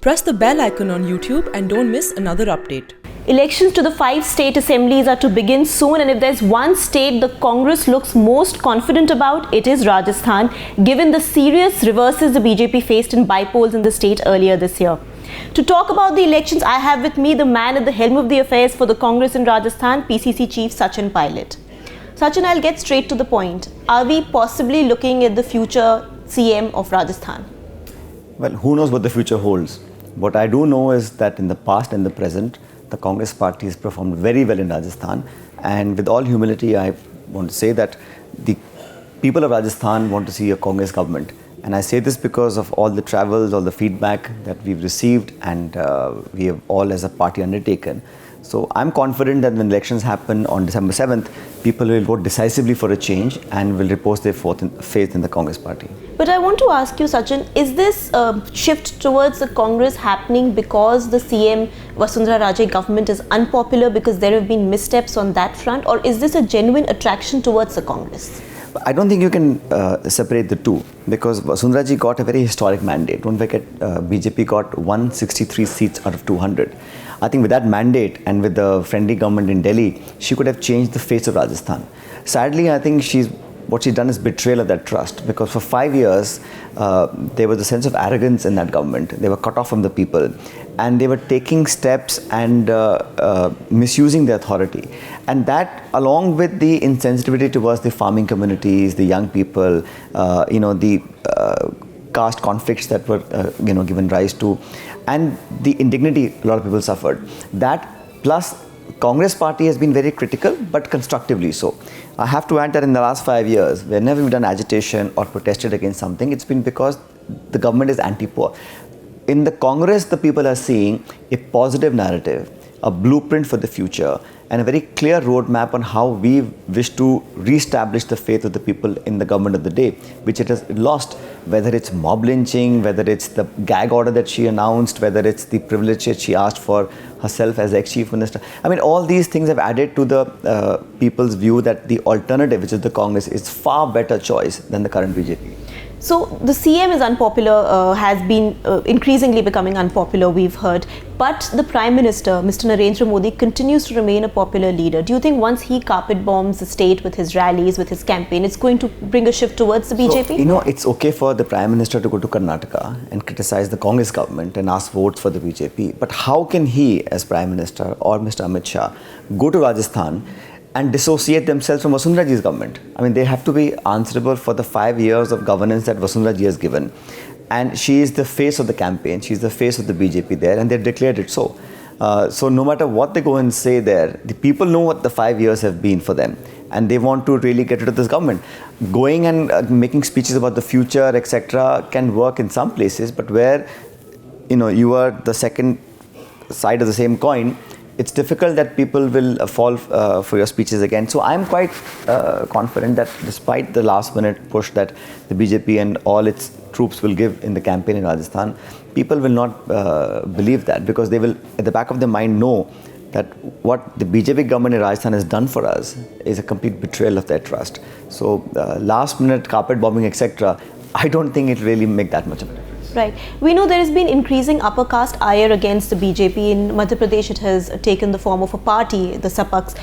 Press the bell icon on YouTube and don't miss another update. Elections to the 5 state assemblies are to begin soon, and if there's one state the Congress looks most confident about, it is Rajasthan, given the serious reverses the BJP faced in by-polls in the state earlier this year. To talk about the elections, I have with me the man at the helm of the affairs for the Congress in Rajasthan, PCC Chief Sachin Pilot. Sachin, I'll get straight to the point. Are we possibly looking at the future CM of Rajasthan? Well, who knows what the future holds? What I do know is that in the past and the present, the Congress party has performed very well in Rajasthan. And with all humility, I want to say that the people of Rajasthan want to see a Congress government. And I say this because of all the travels, all the feedback that we've received, and we have all as a party undertaken. So I'm confident that when elections happen on December 7th, people will vote decisively for a change and will repose their faith in the Congress party. But I want to ask you, Sachin, is this shift towards the Congress happening because the CM Vasundhara Ji government is unpopular because there have been missteps on that front, or is this a genuine attraction towards the Congress? I don't think you can separate the two, because Vasundhara Ji got a very historic mandate. Don't forget, BJP got 163 seats out of 200. I think with that mandate and with the friendly government in Delhi, she could have changed the face of Rajasthan. Sadly, I think what she's done is betrayal of that trust, because for 5 years, there was a sense of arrogance in that government. They were cut off from the people, and they were taking steps and misusing the authority. And that, along with the insensitivity towards the farming communities, the young people, the caste conflicts that were given rise to, and the indignity a lot of people suffered. That plus Congress party has been very critical, but constructively so. I have to add that in the last 5 years, whenever we've done agitation or protested against something, it's been because the government is anti-poor. In the Congress, the people are seeing a positive narrative, a blueprint for the future, and a very clear roadmap on how we wish to re-establish the faith of the people in the government of the day, which it has lost, whether it's mob lynching, whether it's the gag order that she announced, whether it's the privilege that she asked for herself as ex-chief minister. I mean, all these things have added to the people's view that the alternative, which is the Congress, is far better choice than the current BJP. So the CM is unpopular, has been increasingly becoming unpopular, we've heard. But the Prime Minister, Mr. Narendra Modi, continues to remain a popular leader. Do you think once he carpet bombs the state with his rallies, with his campaign, it's going to bring a shift towards the BJP? So, it's okay for the Prime Minister to go to Karnataka and criticize the Congress government and ask votes for the BJP. But how can he, as Prime Minister, or Mr. Amit Shah, go to Rajasthan and dissociate themselves from Vasundhara Ji's government? I mean, they have to be answerable for the 5 years of governance that Vasundhara Ji has given. And she is the face of the campaign, she's the face of the BJP there, and they've declared it so. So no matter what they go and say there, the people know what the 5 years have been for them, and they want to really get rid of this government. Going and making speeches about the future, etc., can work in some places, but where you are the second side of the same coin, it's difficult that people will fall for your speeches again. So I'm quite confident that despite the last minute push that the BJP and all its troops will give in the campaign in Rajasthan, people will not believe that, because they will at the back of their mind know that what the BJP government in Rajasthan has done for us is a complete betrayal of their trust. So last minute carpet bombing, etc., I don't think it really make that much of a difference. Right. We know there has been increasing upper caste ire against the BJP. In Madhya Pradesh, it has taken the form of a party, the Sapaks.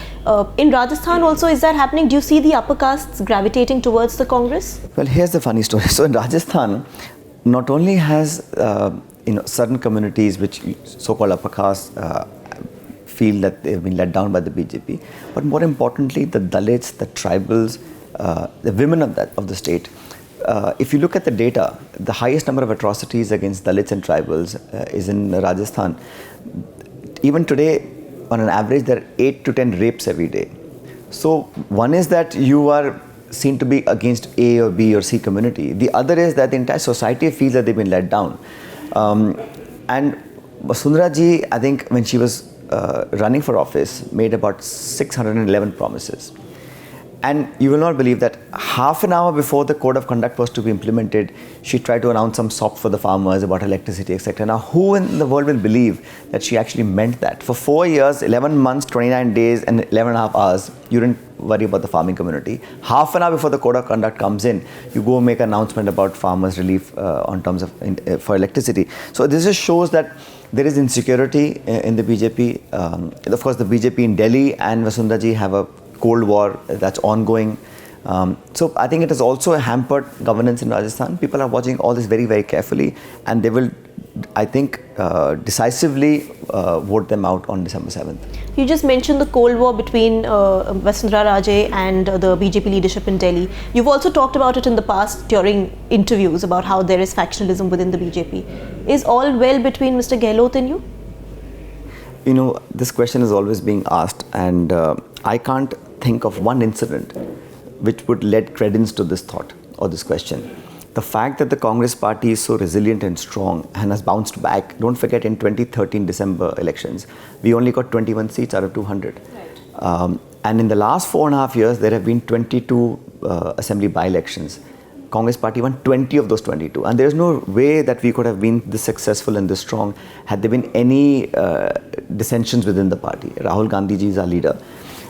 In Rajasthan also, is that happening? Do you see the upper castes gravitating towards the Congress? Well, here's the funny story. So in Rajasthan, not only has certain communities which so-called upper caste feel that they've been let down by the BJP, but more importantly, the Dalits, the tribals, the women of the state. If you look at the data, the highest number of atrocities against Dalits and tribals is in Rajasthan. Even today, on an average, there are 8 to 10 rapes every day. So one is that you are seen to be against A or B or C community. The other is that the entire society feels that they've been let down. And Vasundhara Ji, I think when she was running for office, made about 611 promises. And you will not believe that half an hour before the code of conduct was to be implemented, she tried to announce some SOP for the farmers about electricity, etc. Now, who in the world will believe that she actually meant that? For 4 years, 11 months, 29 days, and 11 and a half hours, you didn't worry about the farming community. Half an hour before the code of conduct comes in, you go make an announcement about farmers' relief on terms of for electricity. So this just shows that there is insecurity in the BJP. Of course, the BJP in Delhi and Vasundhara Ji have a cold war that's ongoing. So I think it has also hampered governance in Rajasthan. People are watching all this very, very carefully, and they will, I think, decisively vote them out on December 7th. You just mentioned the Cold War between Vasundhara Ji and the BJP leadership in Delhi. You've also talked about it in the past during interviews about how there is factionalism within the BJP. Is all well between Mr. Gehlot and you? You know, this question is always being asked, and I can't think of one incident which would lend credence to this thought or this question. The fact that the Congress party is so resilient and strong and has bounced back, don't forget in 2013 December elections, we only got 21 seats out of 200. Right. And in the last 4.5 years, there have been 22 assembly by-elections. Congress party won 20 of those 22. And there is no way that we could have been this successful and this strong had there been any dissensions within the party. Rahul Gandhi ji is our leader.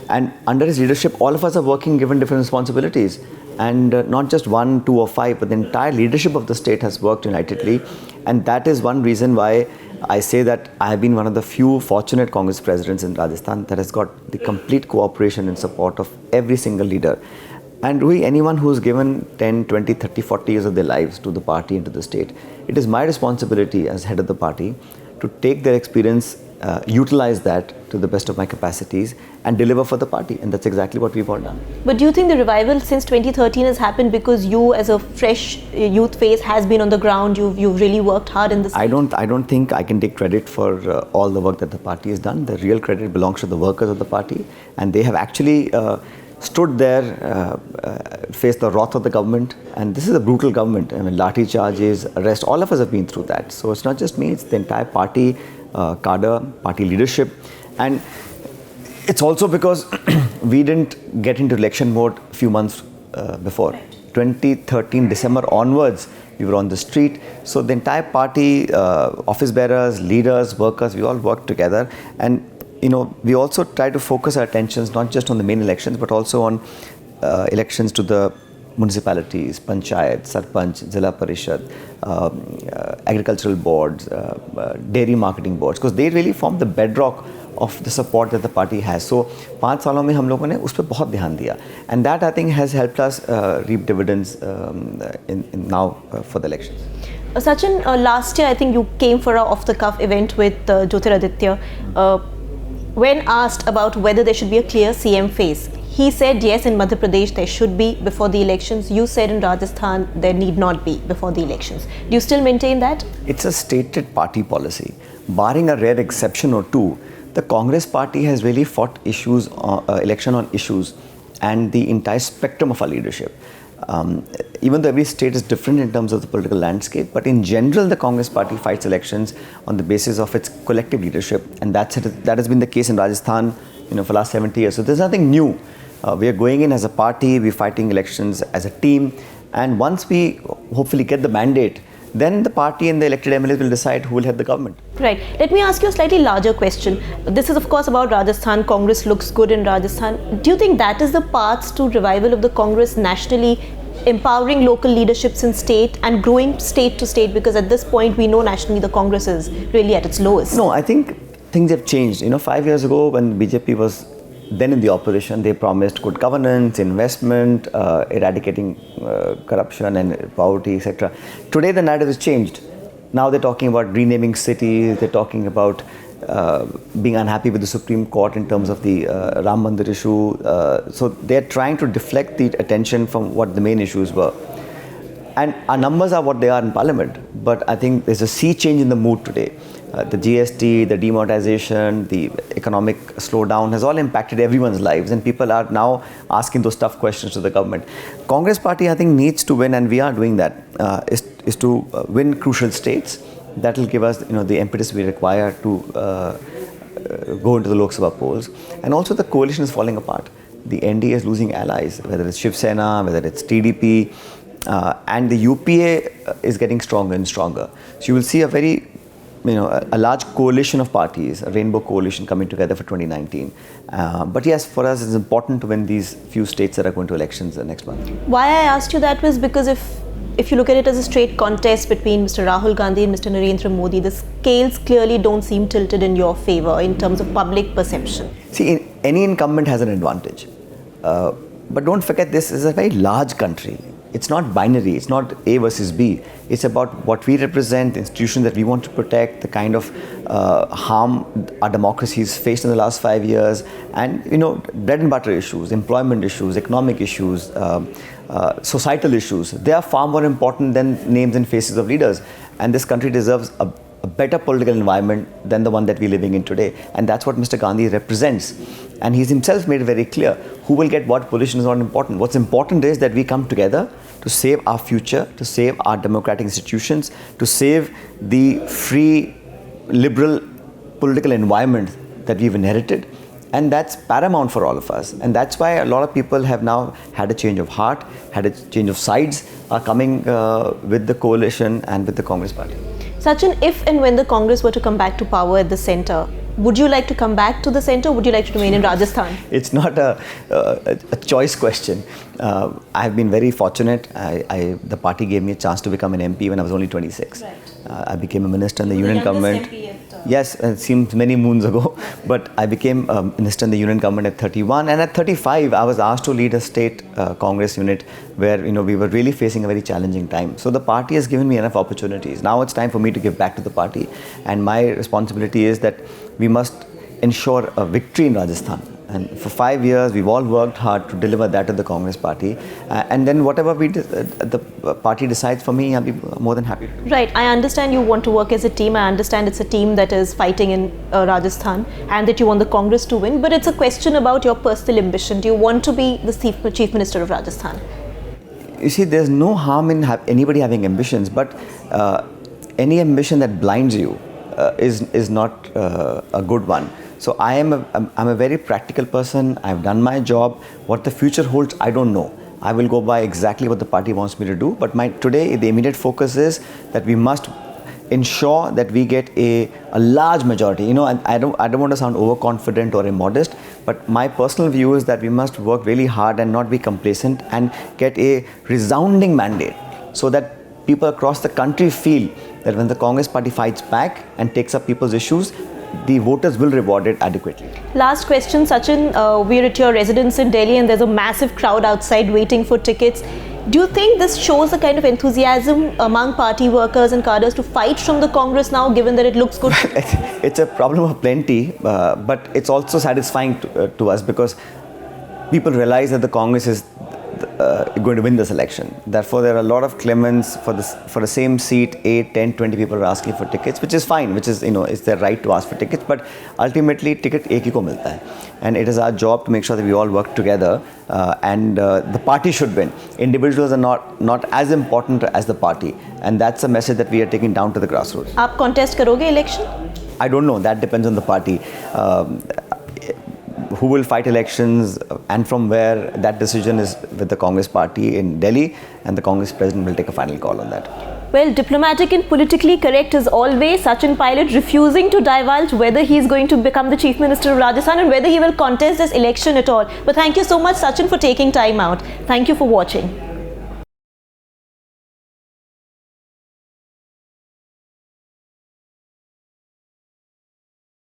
And under his leadership, all of us are working given different responsibilities. And not just 1, 2 or 5, but the entire leadership of the state has worked unitedly. And that is one reason why I say that I have been one of the few fortunate Congress presidents in Rajasthan that has got the complete cooperation and support of every single leader. And really anyone who's given 10, 20, 30, 40 years of their lives to the party and to the state, it is my responsibility as head of the party to take their experience, utilize that to the best of my capacities and deliver for the party, and that's exactly what we've all done. But do you think the revival since 2013 has happened because you as a fresh youth face has been on the ground, you've really worked hard in this? I don't think I can take credit for all the work that the party has done. The real credit belongs to the workers of the party, and they have actually stood there, faced the wrath of the government, and this is a brutal government. I mean, lathi charges, arrest, all of us have been through that. So it's not just me, it's the entire party, cadre, party leadership. And it's also because we didn't get into election mode a few months before. Right. 2013 December onwards, we were on the street. So the entire party, office bearers, leaders, workers, we all worked together. And you know, we also try to focus our attentions not just on the main elections, but also on elections to the municipalities, panchayat, sarpanch, zilla parishad, agricultural boards, dairy marketing boards, because they really form the bedrock of the support that the party has. So 5 सालों में हम लोगों ने उस पर बहुत ध्यान दिया, and that I think has helped us reap dividends in now for the elections. Sachin, last year I think you came for a off-the-cuff event with Jyotiraditya. When asked about whether there should be a clear CM face, he said yes, in Madhya Pradesh there should be before the elections. You said in Rajasthan there need not be before the elections. Do you still maintain that? It's a stated party policy. Barring a rare exception or two, the Congress party has really fought issues, election on issues, and the entire spectrum of our leadership. Even though every state is different in terms of the political landscape, but in general the Congress party fights elections on the basis of its collective leadership, and that has been the case in Rajasthan, you know, for the last 70 years. So there's nothing new. We are going in as a party, we're fighting elections as a team, and once we hopefully get the mandate, then the party and the elected MLAs will decide who will head the government. Right. Let me ask you a slightly larger question. This is of course about Rajasthan. Congress looks good in Rajasthan. Do you think that is the path to revival of the Congress nationally, empowering local leaderships in state and growing state to state? Because at this point we know nationally the Congress is really at its lowest. No, I think things have changed. You know, 5 years ago when BJP was then in the opposition, they promised good governance, investment, eradicating corruption and poverty, etc. Today the narrative has changed. Now they're talking about renaming cities, they're talking about being unhappy with the Supreme Court in terms of the Ram Mandir issue. So they're trying to deflect the attention from what the main issues were. And our numbers are what they are in Parliament, but I think there's a sea change in the mood today. The GST, the demonetization, the economic slowdown has all impacted everyone's lives, and people are now asking those tough questions to the government. Congress party, I think, needs to win, and we are doing that, is to win crucial states. That will give us, you know, the impetus we require to go into the Lok Sabha polls. And also the coalition is falling apart. The NDA is losing allies, whether it's Shiv Sena, whether it's TDP, and the UPA is getting stronger and stronger. So you will see a very a large coalition of parties, a rainbow coalition coming together for 2019. But yes, for us it's important to win these few states that are going to elections next month. Why I asked you that was because if you look at it as a straight contest between Mr. Rahul Gandhi and Mr. Narendra Modi, the scales clearly don't seem tilted in your favor in terms of public perception. See, any incumbent has an advantage. But don't forget, this is a very large country. It's not binary, it's not A versus B. It's about what we represent, the institutions that we want to protect, the kind of harm our democracy's faced in the last 5 years, and bread and butter issues, employment issues, economic issues, societal issues. They are far more important than names and faces of leaders. And this country deserves a better political environment than the one that we're living in today. And that's what Mr. Gandhi represents. And he's himself made it very clear, who will get what position is not important. What's important is that we come together to save our future, to save our democratic institutions, to save the free, liberal political environment that we've inherited. And that's paramount for all of us. And that's why a lot of people have now had a change of heart, had a change of sides, are coming with the coalition and with the Congress party. Sachin, if and when the Congress were to come back to power at the centre, would you like to come back to the centre or would you like to remain in Rajasthan? It's not a choice question. I've been very fortunate. The party gave me a chance to become an MP when I was only 26. Right. I became a minister in the union government. MP at, Yes, it seems many moons ago, but I became a minister in the union government at 31, and at 35 I was asked to lead a state Congress unit where we were really facing a very challenging time. So the party has given me enough opportunities. Now it's time for me to give back to the party, and my responsibility is that we must ensure a victory in Rajasthan. And for 5 years, we've all worked hard to deliver that to the Congress party. And then whatever the party decides for me, I'll be more than happy. Right. I understand you want to work as a team. I understand it's a team that is fighting in Rajasthan and that you want the Congress to win. But it's a question about your personal ambition. Do you want to be the Chief Minister of Rajasthan? You see, there's no harm in anybody having ambitions, but any ambition that blinds you is not a good one. So I'm a very practical person. I've done my job. What the future holds, I don't know. I will go by exactly what the party wants me to do. But today, the immediate focus is that we must ensure that we get a large majority. And I don't want to sound overconfident or immodest, but my personal view is that we must work really hard and not be complacent and get a resounding mandate so that people across the country feel that when the Congress party fights back and takes up people's issues, the voters will reward it adequately. Last question, Sachin. We're at your residence in Delhi and there's a massive crowd outside waiting for tickets. Do you think this shows a kind of enthusiasm among party workers and cadres to fight from the Congress now, given that it looks good? It's a problem of plenty, but it's also satisfying to us because people realize that the Congress is going to win this election. Therefore, there are a lot of claimants for the same seat. 8, 10, 20 people are asking for tickets, which is fine, which is, it's their right to ask for tickets, but ultimately ticket ek hi ko milta hai. And it is our job to make sure that we all work together and the party should win. Individuals are not as important as the party, and that's a message that we are taking down to the grassroots. Aap contest karoge election? I don't know, that depends on the party. Who will fight elections and from where, that decision is with the Congress party in Delhi, and the Congress president will take a final call on that. Well, diplomatic and politically correct as always, Sachin Pilot refusing to divulge whether he is going to become the Chief Minister of Rajasthan and whether he will contest this election at all. But thank you so much, Sachin, for taking time out. Thank you for watching.